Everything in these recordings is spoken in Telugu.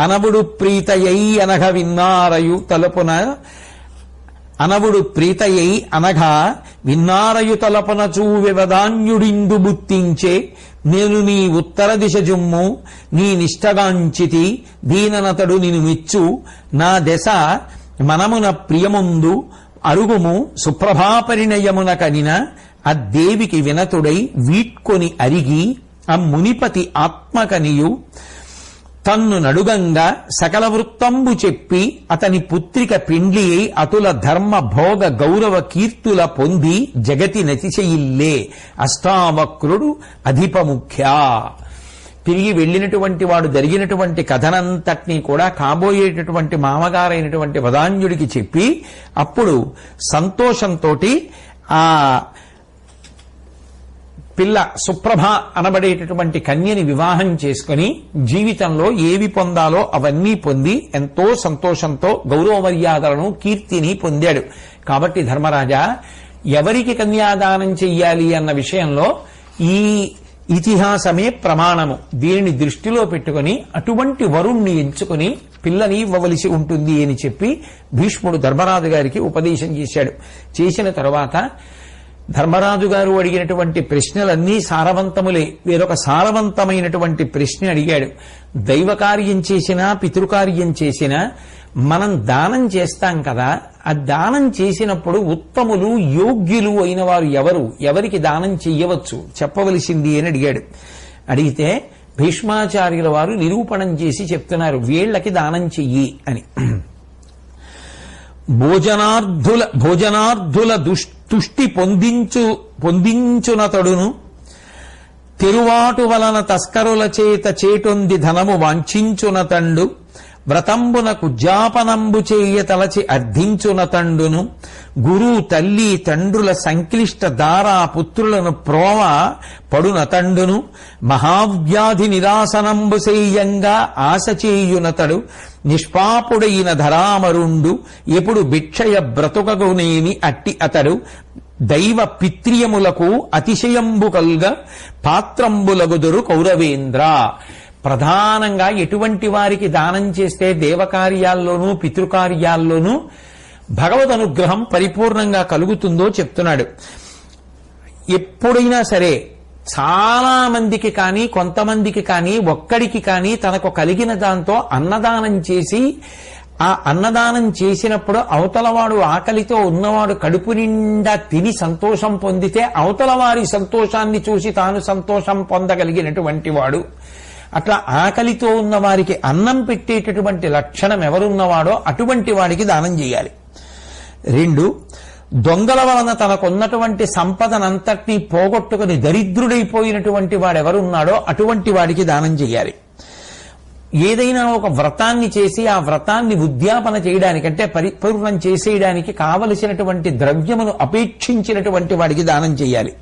అనవుడు ప్రీతయై అనఘ విన్నారయు తలుపున అనవుడు ప్రీతయై అనఘ విన్నారయు తలపున చూవెవదాన్యుడిందు బుత్తించే నేను నీ ఉత్తర దిశ జుమ్ము నీ నిష్టగాంచితి దీననతడు నిను మెచ్చు నా దశ మనమున ప్రియముందు అరుగుము సుప్రభాపరిణయమున కనిన అద్దేవికి వినతుడై వీట్కొని అరిగి అమ్మునిపతి ఆత్మకనియు తన్ను నడుగంగా సకల వృత్తంబు చెప్పి అతని పుత్రిక పిండ్లి అతుల ధర్మ భోగ గౌరవ కీర్తుల పొంది జగతి నతిశయిల్లే అష్టావక్రుడు అధిపముఖ్య. తిరిగి వెళ్లినటువంటి వాడు జరిగినటువంటి కథనంతటినీ కూడా కాబోయేటటువంటి మామగారైనటువంటి వదాన్యుడికి చెప్పి అప్పుడు సంతోషంతో ఆ పిల్ల సుప్రభ అనబడేటటువంటి కన్యని వివాహం చేసుకుని జీవితంలో ఏవి పొందాలో అవన్నీ పొంది ఎంతో సంతోషంతో గౌరవ మర్యాదలను కీర్తిని పొందాడు. కాబట్టి ధర్మరాజా, ఎవరికి కన్యాదానం చెయ్యాలి అన్న విషయంలో ఈ ఇతిహాసమే ప్రమాణము. దీనిని దృష్టిలో పెట్టుకుని అటువంటి వరుణ్ణి ఎంచుకుని పిల్లని ఇవ్వవలసి ఉంటుంది అని చెప్పి భీష్ముడు ధర్మరాజు గారికి ఉపదేశం చేశాడు. చేసిన తరువాత ధర్మరాజు గారు అడిగినటువంటి ప్రశ్నలన్నీ సారవంతములే. వేరొక సారవంతమైనటువంటి ప్రశ్న అడిగాడు. దైవకార్యం చేసినా పితృకార్యం చేసినా మనం దానం చేస్తాం కదా, ఆ దానం చేసినప్పుడు ఉత్తములు యోగ్యులు అయిన వారు ఎవరికి దానం చెయ్యవచ్చు చెప్పవలసింది అని అడిగాడు. అడిగితే భీష్మాచార్యుల వారు నిరూపణం చేసి చెప్తున్నారు, వీళ్లకి దానం చెయ్యి అని. భోజనార్థుల తుష్టి పొందించునతడును తెరువాటు వలన తస్కరుల చేత చేటొంది ధనము వాంఛించునతండు వ్రతంబునకు జాపనంబు చేయ తలచి అర్థించునతండును గురు తల్లి తండ్రుల సంక్లిష్ట దారా పుత్రులను ప్రోవ పడునతండును మహావ్యాధి నిరాసనంబు సేయంగా ఆశ చేయునతడు నిష్పాపుడైన ధరామరుండు ఎప్పుడు భిక్షయ బ్రతుకగునేని అట్టి అతడు దైవ పిత్రియములకు అతిశయంబు కల్గ పాత్రంబులగుదురు కౌరవేంద్ర. ప్రధానంగా ఎటువంటి వారికి దానం చేస్తే దేవకార్యాల్లోనూ పితృకార్యాల్లోనూ భగవద్ అనుగ్రహం పరిపూర్ణంగా కలుగుతుందో చెప్తున్నాడు. ఎప్పుడైనా సరే చాలా మందికి కానీ కొంతమందికి కానీ ఒక్కడికి కానీ తనకు కలిగిన దాంతో అన్నదానం చేసి ఆ అన్నదానం చేసినప్పుడు అవతలవాడు ఆకలితో ఉన్నవాడు కడుపు నిండా తిని సంతోషం పొందితే అవతల వారి సంతోషాన్ని చూసి తాను సంతోషం పొందగలిగినటువంటి వాడు. అట్లా ఆకలితో ఉన్న వారికి అన్నం పెట్టేటటువంటి లక్షణం ఎవరున్నవాడో అటువంటి వాడికి దానం చేయాలి. 2, దొంగల వలన తనకున్నటువంటి సంపదనంతటినీ పోగొట్టుకుని దరిద్రుడైపోయినటువంటి వాడెవరున్నాడో అటువంటి వాడికి దానం చేయాలి. ఏదైనా ఒక వ్రతాన్ని చేసి ఆ వ్రతాన్ని ఉద్యాపన చేయడానికి అంటే పరిపూర్ణం చేసేయడానికి కావలసినటువంటి ద్రవ్యమును అపేక్షించినటువంటి వాడికి దానం చేయాలి.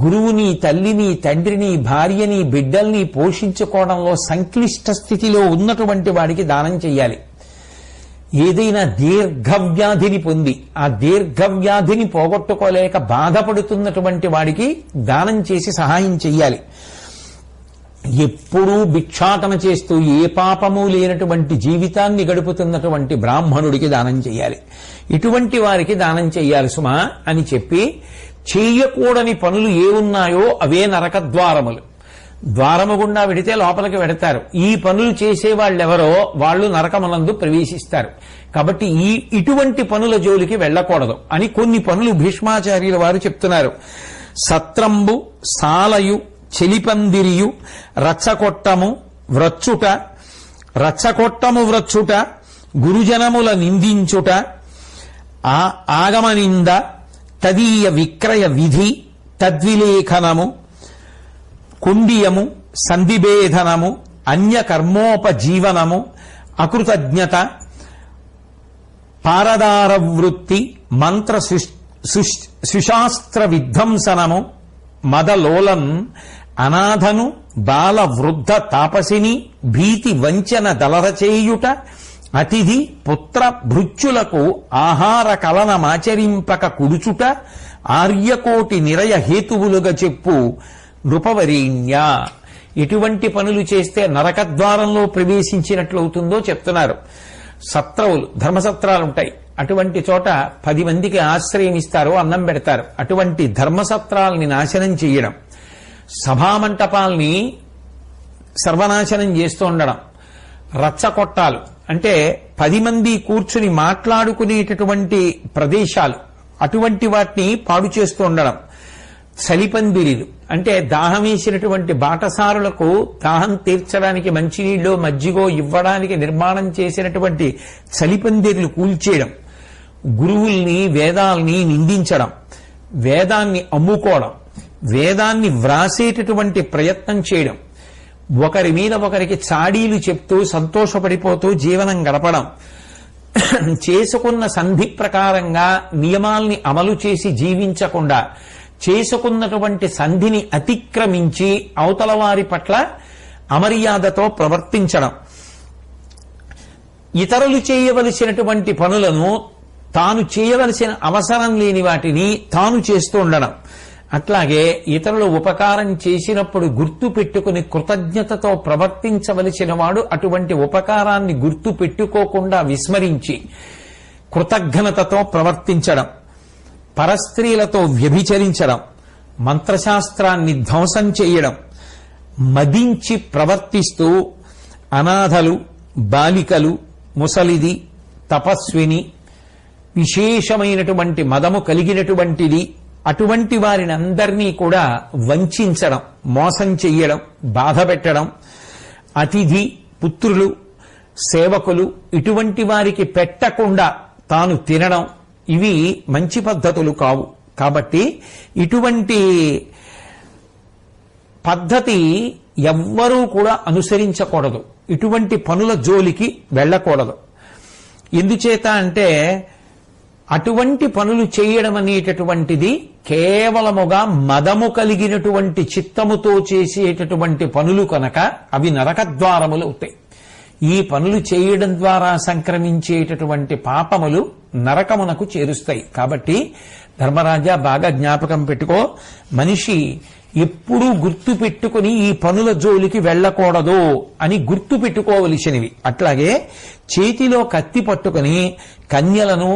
గురువుని, తల్లిని, తండ్రిని, భార్యని, బిడ్డల్ని పోషించుకోవడంలో సంక్లిష్ట స్థితిలో ఉన్నటువంటి వాడికి దానం చెయ్యాలి. ఏదైనా దీర్ఘవ్యాధిని పొంది ఆ దీర్ఘవ్యాధిని పోగొట్టుకోలేక బాధపడుతున్నటువంటి వాడికి దానం చేసి సహాయం చెయ్యాలి. ఎప్పుడూ భిక్షాటన చేస్తూ ఏ పాపము లేనటువంటి జీవితాన్ని గడుపుతున్నటువంటి బ్రాహ్మణుడికి దానం చెయ్యాలి. ఇటువంటి వారికి దానం చెయ్యాలి సుమా అని చెప్పి, చెయ్యకూడని పనులు ఏ ఉన్నాయో అవే నరకద్వారములు. ద్వారము గుండా వెడితే లోపలికి వెడతారు. ఈ పనులు చేసేవాళ్ళెవరో వాళ్ళు నరకమునందు ప్రవేశిస్తారు. కాబట్టి ఇటువంటి పనుల జోలికి వెళ్లకూడదు అని కొన్ని పనులు భీష్మాచార్యుల వారు చెప్తున్నారు. సత్రంబు, సాలయు, చెలిపందిరియు, రచ్చకొట్టము వ్రచ్చుట, గురుజనముల నిందించుట, ఆగమనింద, తదీయ విక్రయ విధి, తద్విలేఖనము, కుండియము, సంధిభేదనము, అన్యకర్మోపజీవనము, అకృతజ్ఞత, పారదార వృత్తి, మంత్ర సుశాస్త్ర విధ్వంసనము, మదలోలం, అనాథను, బాల వృద్ధ తాపసిని, భీతి వంచన దలరచేయుట, అతిథి పుత్ర భృత్యులకు ఆహార కలనమాచరింపక కుడుచుట, ఆర్యకోటి నిరయ హేతువులుగా చెప్పు నృపవరీణ్య. ఎటువంటి పనులు చేస్తే నరకద్వారంలో ప్రవేశించినట్లవుతుందో చెప్తున్నారు. సత్రవులు, ధర్మసత్రాలు ఉంటాయి. అటువంటి చోట 10 మందికి ఆశ్రయం ఇస్తారు, అన్నం పెడతారు. అటువంటి ధర్మసత్రాలని నాశనం చేయడం, సభామంటపాల్ని సర్వనాశనం చేస్తూ ఉండడం, రచ్చకొట్టాలు అంటే 10 మంది కూర్చుని మాట్లాడుకునేటటువంటి ప్రదేశాలు, అటువంటి వాటిని పాడు చేస్తూ ఉండడం, చలిపందిరీలు అంటే దాహం వేసినటువంటి బాటసారులకు దాహం తీర్చడానికి మంచినీళ్ళు మజ్జిగో ఇవ్వడానికి నిర్మాణం చేసినటువంటి చలిపందిర్లు కూల్చేయడం, గురువుల్ని వేదాల్ని నిందించడం, వేదాన్ని అమ్ముకోవడం, వేదాన్ని వ్రాసేటటువంటి ప్రయత్నం చేయడం, ఒకరి మీద ఒకరికి చాడీలు చెప్తూ సంతోషపడిపోతూ జీవనం గడపడం, చేసుకున్న సంధి ప్రకారంగా నియమాల్ని అమలు చేసి జీవించకుండా చేసుకున్నటువంటి సంధిని అతిక్రమించి అవతల వారి పట్ల అమర్యాదతో ప్రవర్తించడం, ఇతరులు చేయవలసినటువంటి పనులను తాను చేయవలసిన అవసరం లేని వాటిని తాను చేస్తూ ఉండడం, అట్లాగే ఇతరులు ఉపకారం చేసినప్పుడు గుర్తు పెట్టుకుని కృతజ్ఞతతో ప్రవర్తించవలసిన వాడు అటువంటి ఉపకారాన్ని గుర్తు పెట్టుకోకుండా విస్మరించి కృతజ్ఞతతో ప్రవర్తించడం, పరస్త్రీలతో వ్యభిచరించడం, మంత్రశాస్త్రాన్ని ధ్వంసం చేయడం, మదించి ప్రవర్తిస్తూ అనాథలు, బాలికలు, ముసలిది, తపస్విని, విశేషమైనటువంటి మదము కలిగినటువంటిది, అటువంటి వారిని అందరినీ కూడా వంచడం, మోసం చెయ్యడం, బాధ పెట్టడం, అతిథి, పుత్రులు, సేవకులు ఇటువంటి వారికి పెట్టకుండా తాను తినడం, ఇవి మంచి పద్ధతులు కావు. కాబట్టి ఇటువంటి పద్ధతి ఎవ్వరూ కూడా అనుసరించకూడదు. ఇటువంటి పనుల జోలికి వెళ్ళకూడదు. ఎందుచేత అంటే అటువంటి పనులు చేయడం అనేటటువంటిది కేవలముగా మదము కలిగినటువంటి చిత్తముతో చేసేటటువంటి పనులు కనుక అవి నరకద్వారములు అవుతాయి. ఈ పనులు చేయడం ద్వారా సంక్రమించేటటువంటి పాపములు నరకమునకు చేరుస్తాయి. కాబట్టి ధర్మరాజా బాగా జ్ఞాపకం పెట్టుకో, మనిషి ఎప్పుడూ గుర్తు పెట్టుకుని ఈ పనుల జోలికి వెళ్ళకూడదు అని గుర్తు పెట్టుకోవలసినవి. అట్లాగే చేతిలో కత్తి పట్టుకుని కన్యలను,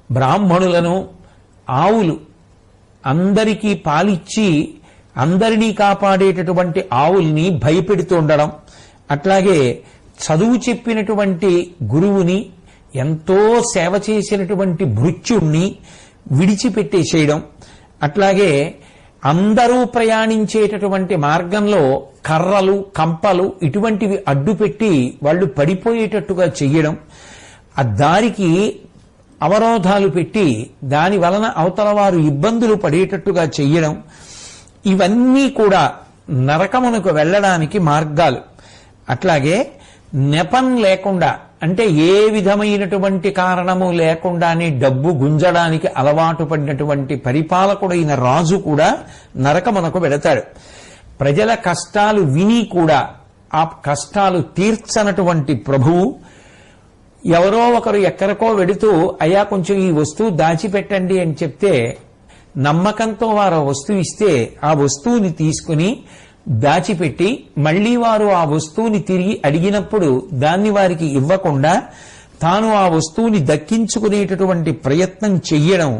బ్రాహ్మణులను, ఆవులు అందరికీ పాలిచ్చి అందరినీ కాపాడేటటువంటి ఆవుల్ని భయపెడుతూ ఉండడం, అట్లాగే చదువు చెప్పినటువంటి గురువుని, ఎంతో సేవ చేసినటువంటి భృత్యుణ్ణి విడిచిపెట్టేసేయడం, అట్లాగే అందరూ ప్రయాణించేటటువంటి మార్గంలో కర్రలు, కంపలు ఇటువంటివి అడ్డుపెట్టి వాళ్ళు పడిపోయేటట్టుగా చెయ్యడం, ఆ దారికి అవరోధాలు పెట్టి దాని వలన అవతల వారు ఇబ్బందులు పడేటట్టుగా చెయ్యడం, ఇవన్నీ కూడా నరకమునకు వెళ్ళడానికి మార్గాలు. అట్లాగే నెపం లేకుండా అంటే ఏ విధమైనటువంటి కారణము లేకుండానే డబ్బు గుంజడానికి అలవాటు పడినటువంటి పరిపాలకుడైన రాజు కూడా నరకమునకు వెడతాడు. ప్రజల కష్టాలు విని కూడా ఆ కష్టాలు తీర్చనటువంటి ప్రభువు ఎవరో ఒకరు ఎక్కడికో వెడుతూ అయ్యా కొంచెం ఈ వస్తువు దాచిపెట్టండి అని చెప్తే నమ్మకంతో వారు వస్తువు ఇస్తే ఆ వస్తువుని తీసుకుని దాచిపెట్టి మళ్లీ వారు ఆ వస్తువుని తిరిగి అడిగినప్పుడు దాన్ని వారికి ఇవ్వకుండా తాను ఆ వస్తువుని దక్కించుకునేటటువంటి ప్రయత్నం చెయ్యడం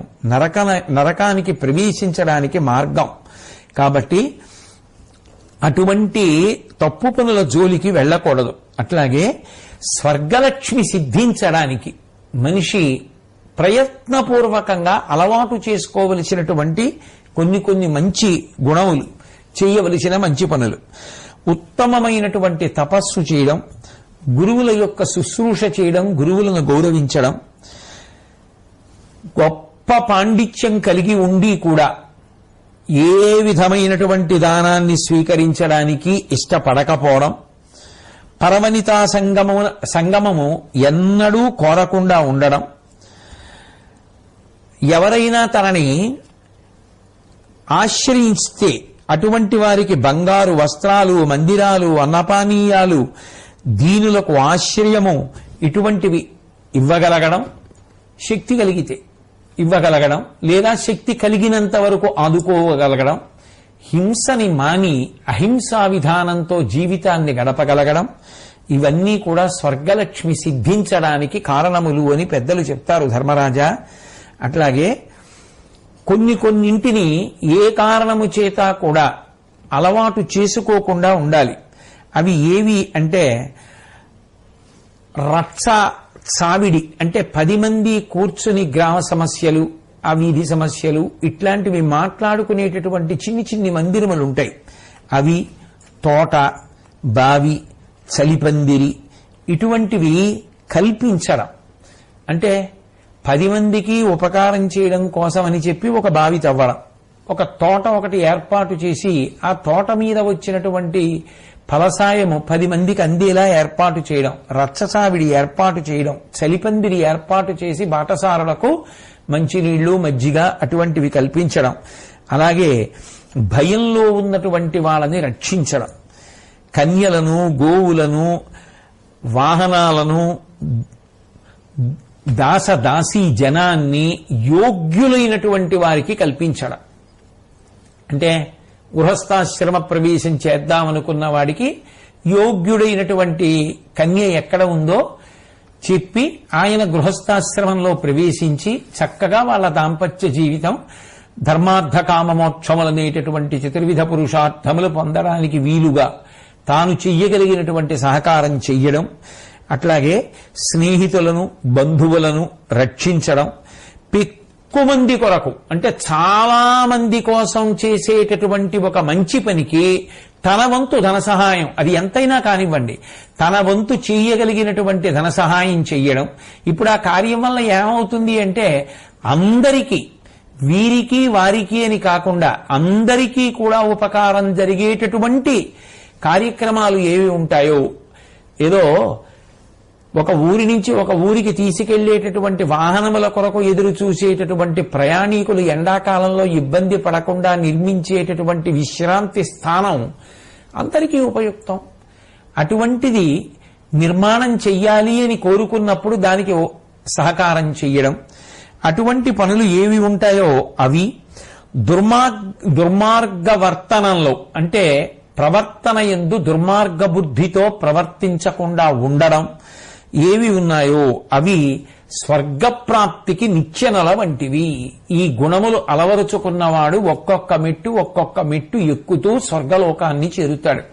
నరకానికి ప్రవేశించడానికి మార్గం. కాబట్టి అటువంటి తప్పు పనుల జోలికి వెళ్ళకూడదు. అట్లాగే స్వర్గలక్ష్మి సిద్ధించడానికి మనిషి ప్రయత్నపూర్వకంగా అలవాటు చేసుకోవలసినటువంటి కొన్ని మంచి గుణములు, చేయవలసిన మంచి పనులు, ఉత్తమమైనటువంటి తపస్సు చేయడం, గురువుల యొక్క శుశ్రూష చేయడం, గురువులను గౌరవించడం, గొప్ప పాండిత్యం కలిగి ఉండి కూడా ఏ విధమైనటువంటి దానాన్ని స్వీకరించడానికి ఇష్టపడకపోవడం, పరవనితా సంగమము ఎన్నడూ కోరకుండా ఉండడం, ఎవరైనా తనని ఆశ్రయిస్తే అటువంటి వారికి బంగారు వస్త్రాలు, మందిరాలు, అన్నపానీయాలు, దీనులకు ఆశ్రయము ఇటువంటివి ఇవ్వగలగడం, శక్తి కలిగితే ఇవ్వగలగడం, లేదా శక్తి కలిగినంత వరకు ఆదుకోగలగడం, హింసని మాని అహింసా విధానంతో జీవితాన్ని గడపగలగడం, ఇవన్నీ కూడా స్వర్గలక్ష్మి సిద్ధించడానికి కారణములు అని పెద్దలు చెప్తారు ధర్మరాజా. అట్లాగే కొన్నింటిని ఏ కారణము చేత కూడా అలవాటు చేసుకోకుండా ఉండాలి. అవి ఏవి అంటే రచ్చ సావిడి, అంటే 10 మంది కూర్చుని గ్రామ సమస్యలు, ఆ వీధి సమస్యలు, ఇట్లాంటివి మాట్లాడుకునేటటువంటి చిన్ని మందిరములు ఉంటాయి. అవి తోట, బావి, చలిపందిరి, ఇటువంటివి కల్పించడం. అంటే 10 మందికి ఉపకారం చేయడం కోసం అని చెప్పి ఒక బావి తవ్వడం, ఒక తోట ఒకటి ఏర్పాటు చేసి ఆ తోట మీద వచ్చినటువంటి ఫలసాయము 10 మందికి అందేలా ఏర్పాటు చేయడం, రచ్చసావిడి ఏర్పాటు చేయడం, చలిపందిరి ఏర్పాటు చేసి బాటసారులకు మంచినీళ్లు, మజ్జిగ అటువంటివి కల్పించడం. అలాగే భయంలో ఉన్నటువంటి వాళ్ళని రక్షించడం, కన్యలను, గోవులను, వాహనాలను, దాసీ జనాన్ని యోగ్యులైనటువంటి వారికి కల్పించడం. అంటే గృహస్థాశ్రమ ప్రవేశం చేద్దామనుకున్న వాడికి యోగ్యుడైనటువంటి కన్య ఎక్కడ ఉందో చెప్పి ఆయన గృహస్థాశ్రమంలో ప్రవేశించి చక్కగా వాళ్ళ దాంపత్య జీవితం ధర్మార్థ కామమోక్షములనేటటువంటి చతుర్విధ పురుషార్థములు పొందడానికి వీలుగా తాను చెయ్యగలిగినటువంటి సహకారం చెయ్యడం. అట్లాగే స్నేహితులను, బంధువులను రక్షించడం. ఎక్కువ మంది కొరకు, అంటే చాలా మంది కోసం చేసేటటువంటి ఒక మంచి పనికి తన వంతు ధన సహాయం, అది ఎంతైనా కానివ్వండి, తన వంతు చేయగలిగినటువంటి ధన సహాయం చెయ్యడం. ఇప్పుడు ఆ కార్యం వల్ల ఏమవుతుంది అంటే అందరికీ, వీరికి వారికి అని కాకుండా అందరికీ కూడా ఉపకారం జరిగేటటువంటి కార్యక్రమాలు ఏవి ఉంటాయో, ఏదో ఒక ఊరి నుంచి ఒక ఊరికి తీసుకెళ్లేటటువంటి వాహనముల కొరకు ఎదురు చూసేటటువంటి ప్రయాణికులు ఎండాకాలంలో ఇబ్బంది పడకుండా నిర్మించేటటువంటి విశ్రాంతి స్థానం అందరికీ ఉపయుక్తం. అటువంటిది నిర్మాణం చెయ్యాలి అని కోరుకున్నప్పుడు దానికి సహకారం చెయ్యడం. అటువంటి పనులు ఏవి ఉంటాయో అవి. దుర్మార్గ వర్తనంలో, అంటే ప్రవర్తన యందు దుర్మార్గ బుద్ధితో ప్రవర్తించకుండా ఉండడం ఏవి ఉన్నాయో అవి స్వర్గప్రాప్తికి నిచ్చెనల వంటివి. ఈ గుణములు అలవరుచుకున్నవాడు ఒక్కొక్క మెట్టు ఎక్కుతూ స్వర్గలోకాన్ని చేరుతాడు.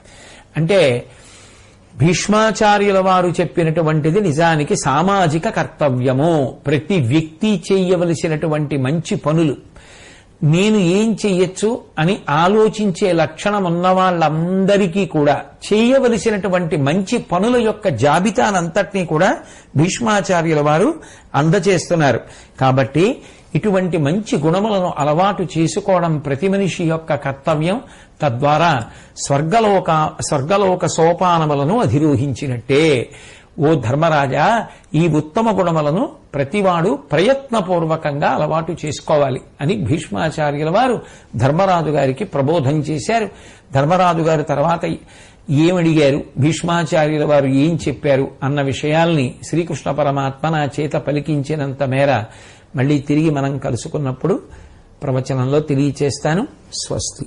అంటే భీష్మాచార్యుల వారు చెప్పినటువంటిది నిజానికి సామాజిక కర్తవ్యము. ప్రతి వ్యక్తి చేయవలసినటువంటి మంచి పనులు, నేను ఏం చెయ్యొచ్చు అని ఆలోచించే లక్షణం ఉన్న వాళ్ళందరికీ కూడా చేయవలసినటువంటి మంచి పనుల యొక్క జాబితానంతటినీ కూడా భీష్మాచార్యుల వారు అందజేస్తున్నారు. కాబట్టి ఇటువంటి మంచి గుణములను అలవాటు చేసుకోవడం ప్రతి మనిషి యొక్క కర్తవ్యం. తద్వారా స్వర్గలోక సోపానములను అధిరోహించినట్టే. ఓ ధర్మరాజా, ఈ ఉత్తమ గుణములను ప్రతివాడు ప్రయత్నపూర్వకంగా అలవాటు చేసుకోవాలి అని భీష్మాచార్యుల వారు ధర్మరాజు గారికి ప్రబోధం చేశారు. ధర్మరాజు గారు తర్వాత ఏమడిగారు, భీష్మాచార్యుల వారు ఏం చెప్పారు అన్న విషయాల్ని శ్రీకృష్ణ పరమాత్మ నా చేత పలికించినంత మేర మళ్లీ తిరిగి మనం కలుసుకున్నప్పుడు ప్రవచనంలో తెలియచేస్తాను. స్వస్తి.